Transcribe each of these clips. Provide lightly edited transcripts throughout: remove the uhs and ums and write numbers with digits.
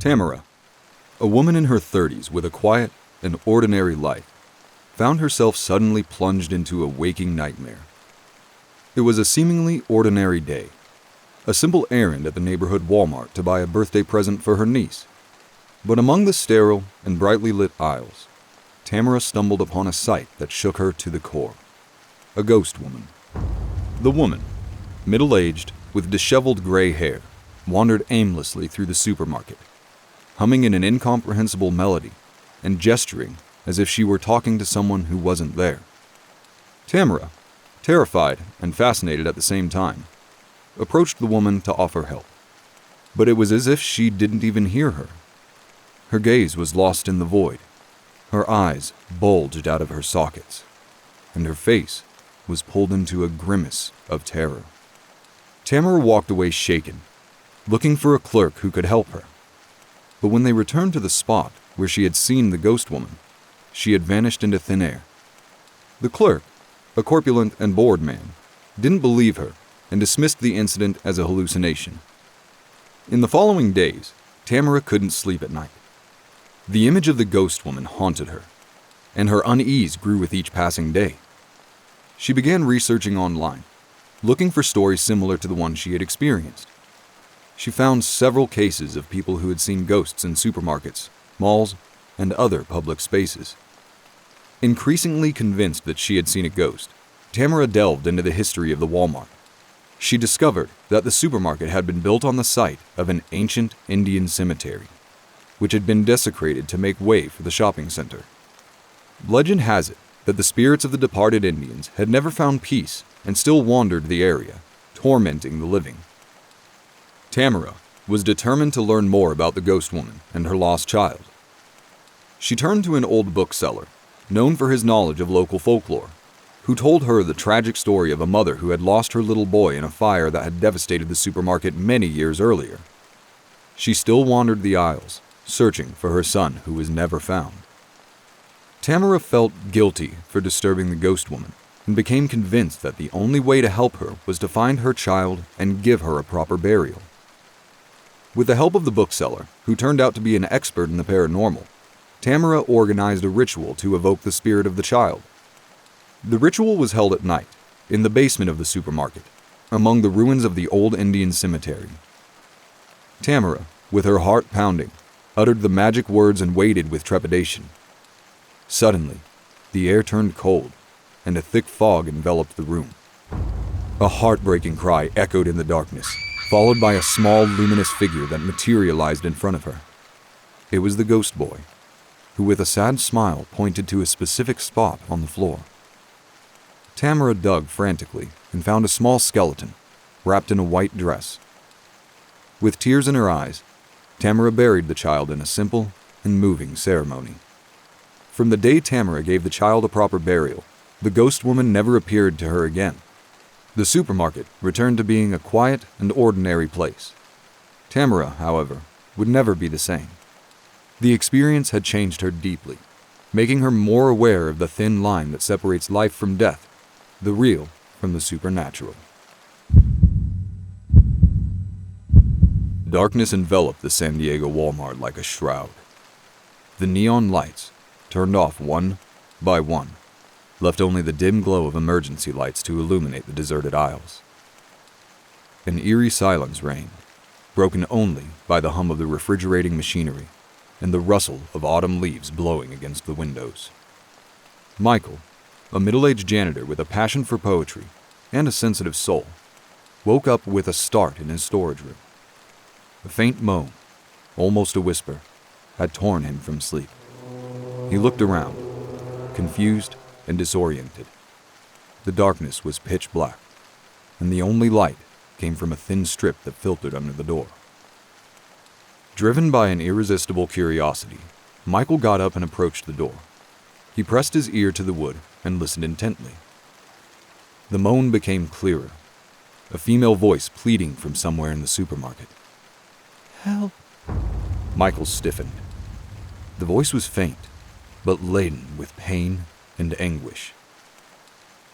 Tamara, a woman in her 30s with a quiet and ordinary life, found herself suddenly plunged into a waking nightmare. It was a seemingly ordinary day, a simple errand at the neighborhood Walmart to buy a birthday present for her niece. But among the sterile and brightly lit aisles, Tamara stumbled upon a sight that shook her to the core. A ghost woman. The woman, middle-aged, with disheveled gray hair, wandered aimlessly through the supermarket, humming in an incomprehensible melody and gesturing as if she were talking to someone who wasn't there. Tamara, terrified and fascinated at the same time, approached the woman to offer help. But it was as if she didn't even hear her. Her gaze was lost in the void. Her eyes bulged out of her sockets, and her face was pulled into a grimace of terror. Tamara walked away shaken, looking for a clerk who could help her. But when they returned to the spot where she had seen the ghost woman, she had vanished into thin air. The clerk, a corpulent and bored man, didn't believe her and dismissed the incident as a hallucination. In the following days, Tamara couldn't sleep at night. The image of the ghost woman haunted her, and her unease grew with each passing day. She began researching online, looking for stories similar to the one she had experienced. She found several cases of people who had seen ghosts in supermarkets, malls, and other public spaces. Increasingly convinced that she had seen a ghost, Tamara delved into the history of the Walmart. She discovered that the supermarket had been built on the site of an ancient Indian cemetery, which had been desecrated to make way for the shopping center. Legend has it that the spirits of the departed Indians had never found peace and still wandered the area, tormenting the living. Tamara was determined to learn more about the ghost woman and her lost child. She turned to an old bookseller, known for his knowledge of local folklore, who told her the tragic story of a mother who had lost her little boy in a fire that had devastated the supermarket many years earlier. She still wandered the aisles, searching for her son who was never found. Tamara felt guilty for disturbing the ghost woman and became convinced that the only way to help her was to find her child and give her a proper burial. With the help of the bookseller, who turned out to be an expert in the paranormal, Tamara organized a ritual to evoke the spirit of the child. The ritual was held at night, in the basement of the supermarket, among the ruins of the old Indian cemetery. Tamara, with her heart pounding, uttered the magic words and waited with trepidation. Suddenly, the air turned cold, and a thick fog enveloped the room. A heartbreaking cry echoed in the darkness, followed by a small, luminous figure that materialized in front of her. It was the ghost boy, who with a sad smile pointed to a specific spot on the floor. Tamara dug frantically and found a small skeleton, wrapped in a white dress. With tears in her eyes, Tamara buried the child in a simple and moving ceremony. From the day Tamara gave the child a proper burial, the ghost woman never appeared to her again. The supermarket returned to being a quiet and ordinary place. Tamara, however, would never be the same. The experience had changed her deeply, making her more aware of the thin line that separates life from death, the real from the supernatural. Darkness enveloped the San Diego Walmart like a shroud. The neon lights, turned off one by one, left only the dim glow of emergency lights to illuminate the deserted aisles. An eerie silence reigned, broken only by the hum of the refrigerating machinery and the rustle of autumn leaves blowing against the windows. Michael, a middle-aged janitor with a passion for poetry and a sensitive soul, woke up with a start in his storage room. A faint moan, almost a whisper, had torn him from sleep. He looked around, confused and disoriented. The darkness was pitch black, and the only light came from a thin strip that filtered under the door. Driven by an irresistible curiosity, Michael got up and approached the door. He pressed his ear to the wood and listened intently. The moan became clearer, a female voice pleading from somewhere in the supermarket. "Help!" Michael stiffened. The voice was faint, but laden with pain and anguish.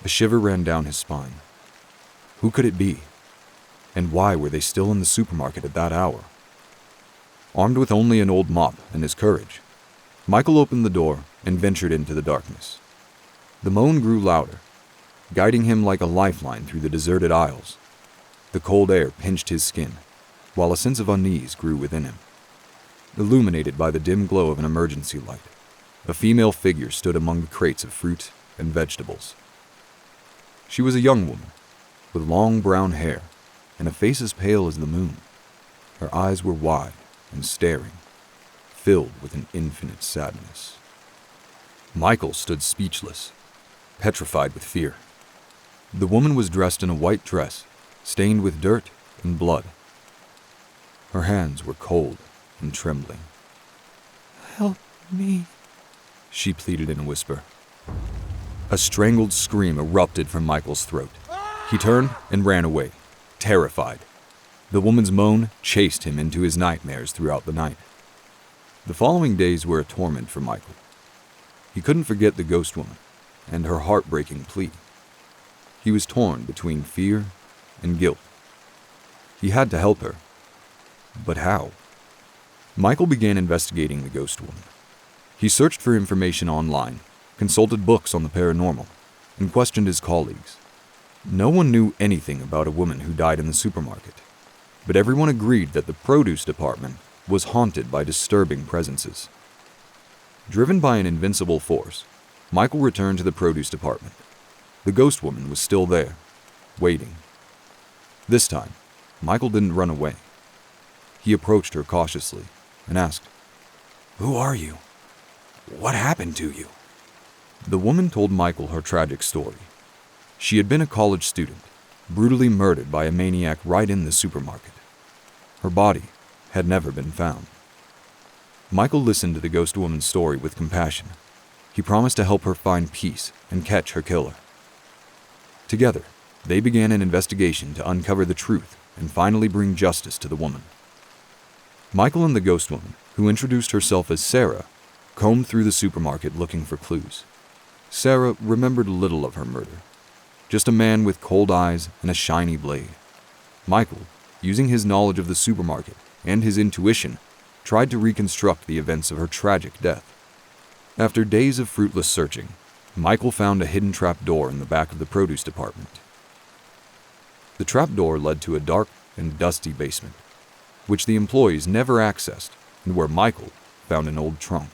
A shiver ran down his spine. Who could it be? And why were they still in the supermarket at that hour? Armed with only an old mop and his courage, Michael opened the door and ventured into the darkness. The moan grew louder, guiding him like a lifeline through the deserted aisles. The cold air pinched his skin, while a sense of unease grew within him. Illuminated by the dim glow of an emergency light, a female figure stood among the crates of fruit and vegetables. She was a young woman, with long brown hair and a face as pale as the moon. Her eyes were wide and staring, filled with an infinite sadness. Michael stood speechless, petrified with fear. The woman was dressed in a white dress, stained with dirt and blood. Her hands were cold and trembling. "Help me," she pleaded in a whisper. A strangled scream erupted from Michael's throat. He turned and ran away, terrified. The woman's moan chased him into his nightmares throughout the night. The following days were a torment for Michael. He couldn't forget the ghost woman and her heartbreaking plea. He was torn between fear and guilt. He had to help her, but how? Michael began investigating the ghost woman. He searched for information online, consulted books on the paranormal, and questioned his colleagues. No one knew anything about a woman who died in the supermarket, but everyone agreed that the produce department was haunted by disturbing presences. Driven by an invincible force, Michael returned to the produce department. The ghost woman was still there, waiting. This time, Michael didn't run away. He approached her cautiously and asked, "Who are you? What happened to you?" The woman told Michael her tragic story. She had been a college student, brutally murdered by a maniac right in the supermarket. Her body had never been found. Michael listened to the ghost woman's story with compassion. He promised to help her find peace and catch her killer. Together, they began an investigation to uncover the truth and finally bring justice to the woman. Michael and the ghost woman, who introduced herself as Sarah, combed through the supermarket looking for clues. Sarah remembered little of her murder, just a man with cold eyes and a shiny blade. Michael, using his knowledge of the supermarket and his intuition, tried to reconstruct the events of her tragic death. After days of fruitless searching, Michael found a hidden trapdoor in the back of the produce department. The trapdoor led to a dark and dusty basement, which the employees never accessed, and where Michael found an old trunk.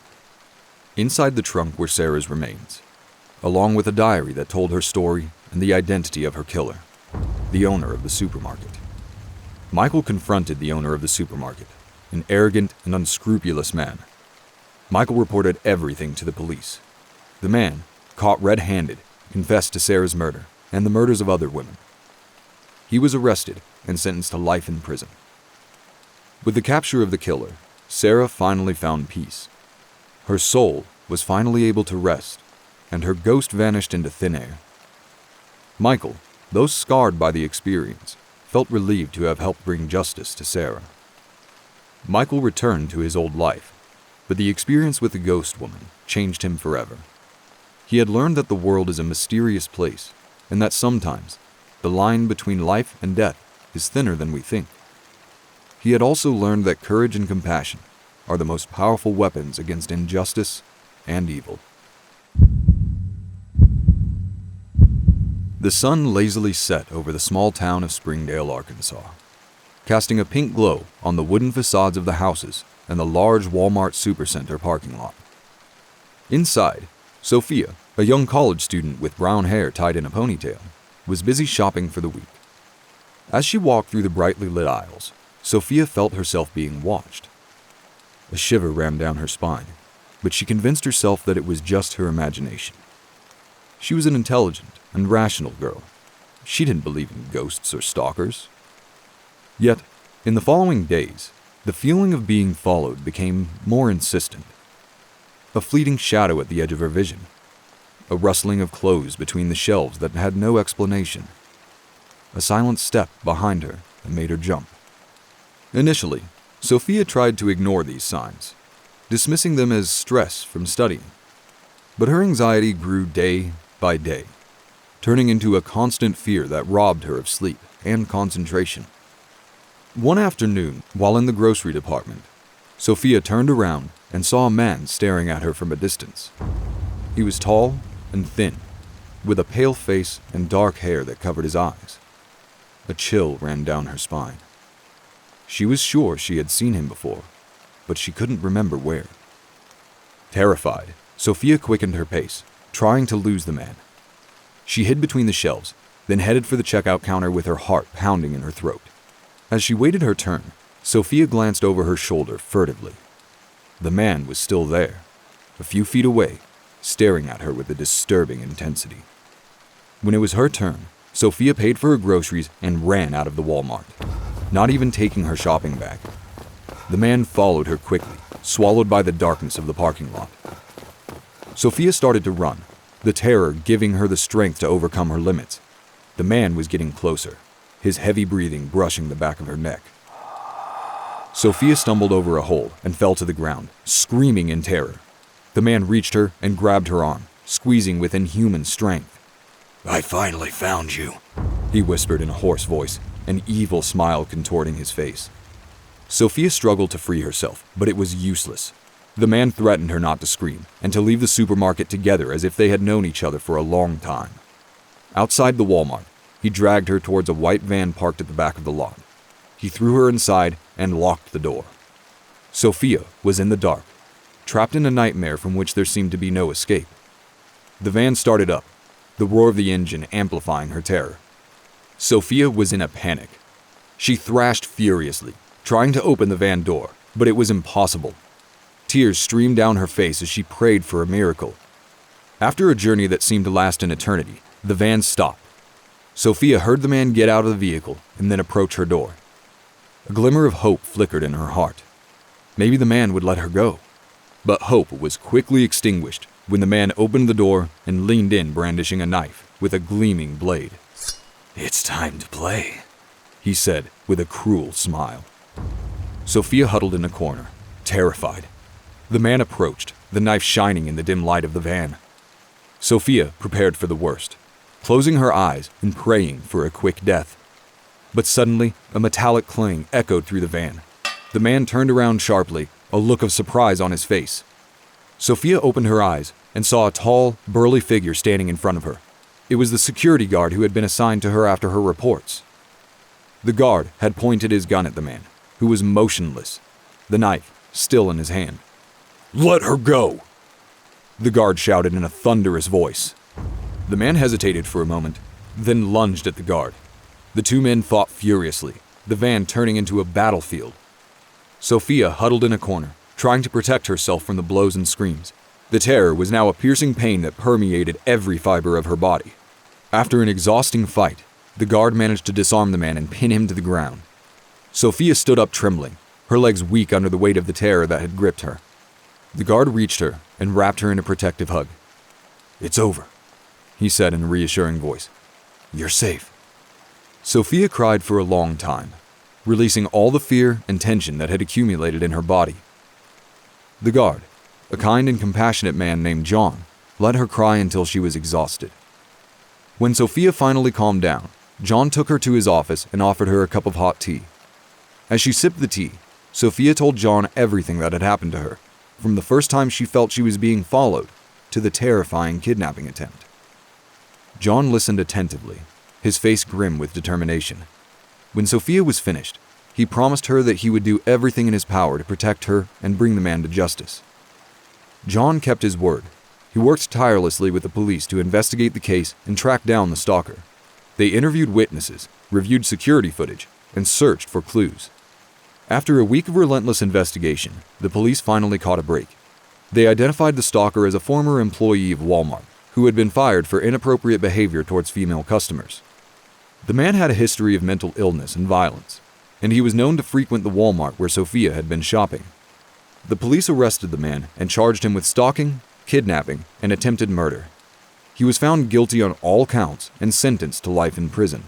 Inside the trunk were Sarah's remains, along with a diary that told her story and the identity of her killer, the owner of the supermarket. Michael confronted the owner of the supermarket, an arrogant and unscrupulous man. Michael reported everything to the police. The man, caught red-handed, confessed to Sarah's murder and the murders of other women. He was arrested and sentenced to life in prison. With the capture of the killer, Sarah finally found peace. Her soul was finally able to rest, and her ghost vanished into thin air. Michael, though scarred by the experience, felt relieved to have helped bring justice to Sarah. Michael returned to his old life, but the experience with the ghost woman changed him forever. He had learned that the world is a mysterious place, and that sometimes the line between life and death is thinner than we think. He had also learned that courage and compassion are the most powerful weapons against injustice and evil. The sun lazily set over the small town of Springdale, Arkansas, casting a pink glow on the wooden facades of the houses and the large Walmart supercenter parking lot. Inside, Sophia, a young college student with brown hair tied in a ponytail, was busy shopping for the week. As she walked through the brightly lit aisles, Sophia felt herself being watched. A shiver ran down her spine, but she convinced herself that it was just her imagination. She was an intelligent and rational girl. She didn't believe in ghosts or stalkers. Yet, in the following days, the feeling of being followed became more insistent. A fleeting shadow at the edge of her vision. A rustling of clothes between the shelves that had no explanation. A silent step behind her that made her jump. Initially, Sophia tried to ignore these signs, dismissing them as stress from studying. But her anxiety grew day by day, turning into a constant fear that robbed her of sleep and concentration. One afternoon, while in the grocery department, Sophia turned around and saw a man staring at her from a distance. He was tall and thin, with a pale face and dark hair that covered his eyes. A chill ran down her spine. She was sure she had seen him before, but she couldn't remember where. Terrified, Sophia quickened her pace, trying to lose the man. She hid between the shelves, then headed for the checkout counter with her heart pounding in her throat. As she waited her turn, Sophia glanced over her shoulder furtively. The man was still there, a few feet away, staring at her with a disturbing intensity. When it was her turn, Sophia paid for her groceries and ran out of the Walmart, not even taking her shopping bag. The man followed her quickly, swallowed by the darkness of the parking lot. Sophia started to run, the terror giving her the strength to overcome her limits. The man was getting closer, his heavy breathing brushing the back of her neck. Sophia stumbled over a hole and fell to the ground, screaming in terror. The man reached her and grabbed her arm, squeezing with inhuman strength. "I finally found you," he whispered in a hoarse voice, an evil smile contorting his face. Sophia struggled to free herself, but it was useless. The man threatened her not to scream and to leave the supermarket together as if they had known each other for a long time. Outside the Walmart, he dragged her towards a white van parked at the back of the lot. He threw her inside and locked the door. Sophia was in the dark, trapped in a nightmare from which there seemed to be no escape. The van started up, the roar of the engine amplifying her terror. Sophia was in a panic. She thrashed furiously, trying to open the van door, but it was impossible. Tears streamed down her face as she prayed for a miracle. After a journey that seemed to last an eternity, the van stopped. Sophia heard the man get out of the vehicle and then approach her door. A glimmer of hope flickered in her heart. Maybe the man would let her go. But hope was quickly extinguished when the man opened the door and leaned in brandishing a knife with a gleaming blade. "It's time to play," he said with a cruel smile. Sophia huddled in a corner, terrified. The man approached, the knife shining in the dim light of the van. Sophia prepared for the worst, closing her eyes and praying for a quick death. But suddenly, a metallic clang echoed through the van. The man turned around sharply, a look of surprise on his face. Sophia opened her eyes and saw a tall, burly figure standing in front of her. It was the security guard who had been assigned to her after her reports. The guard had pointed his gun at the man, who was motionless, the knife still in his hand. "Let her go!" the guard shouted in a thunderous voice. The man hesitated for a moment, then lunged at the guard. The two men fought furiously, the van turning into a battlefield. Sophia huddled in a corner, trying to protect herself from the blows and screams. The terror was now a piercing pain that permeated every fiber of her body. After an exhausting fight, the guard managed to disarm the man and pin him to the ground. Sophia stood up trembling, her legs weak under the weight of the terror that had gripped her. The guard reached her and wrapped her in a protective hug. "It's over," he said in a reassuring voice. "You're safe." Sophia cried for a long time, releasing all the fear and tension that had accumulated in her body. The guard, a kind and compassionate man named John, let her cry until she was exhausted. When Sophia finally calmed down, John took her to his office and offered her a cup of hot tea. As she sipped the tea, Sophia told John everything that had happened to her, from the first time she felt she was being followed to the terrifying kidnapping attempt. John listened attentively, his face grim with determination. When Sophia was finished, he promised her that he would do everything in his power to protect her and bring the man to justice. John kept his word. He worked tirelessly with the police to investigate the case and track down the stalker. They interviewed witnesses, reviewed security footage, and searched for clues. After a week of relentless investigation, the police finally caught a break. They identified the stalker as a former employee of Walmart, who had been fired for inappropriate behavior towards female customers. The man had a history of mental illness and violence, and he was known to frequent the Walmart where Sophia had been shopping. The police arrested the man and charged him with stalking, kidnapping, and attempted murder. He was found guilty on all counts and sentenced to life in prison.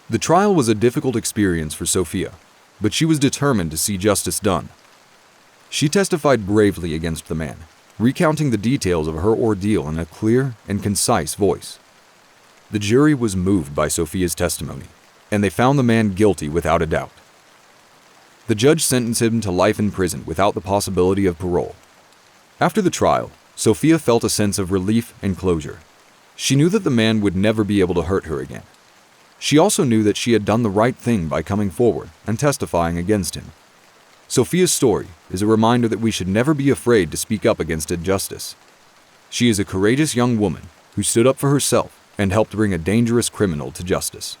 The trial was a difficult experience for Sophia, but she was determined to see justice done. She testified bravely against the man, recounting the details of her ordeal in a clear and concise voice. The jury was moved by Sophia's testimony, and they found the man guilty without a doubt. The judge sentenced him to life in prison without the possibility of parole. After the trial, Sophia felt a sense of relief and closure. She knew that the man would never be able to hurt her again. She also knew that she had done the right thing by coming forward and testifying against him. Sophia's story is a reminder that we should never be afraid to speak up against injustice. She is a courageous young woman who stood up for herself and helped bring a dangerous criminal to justice.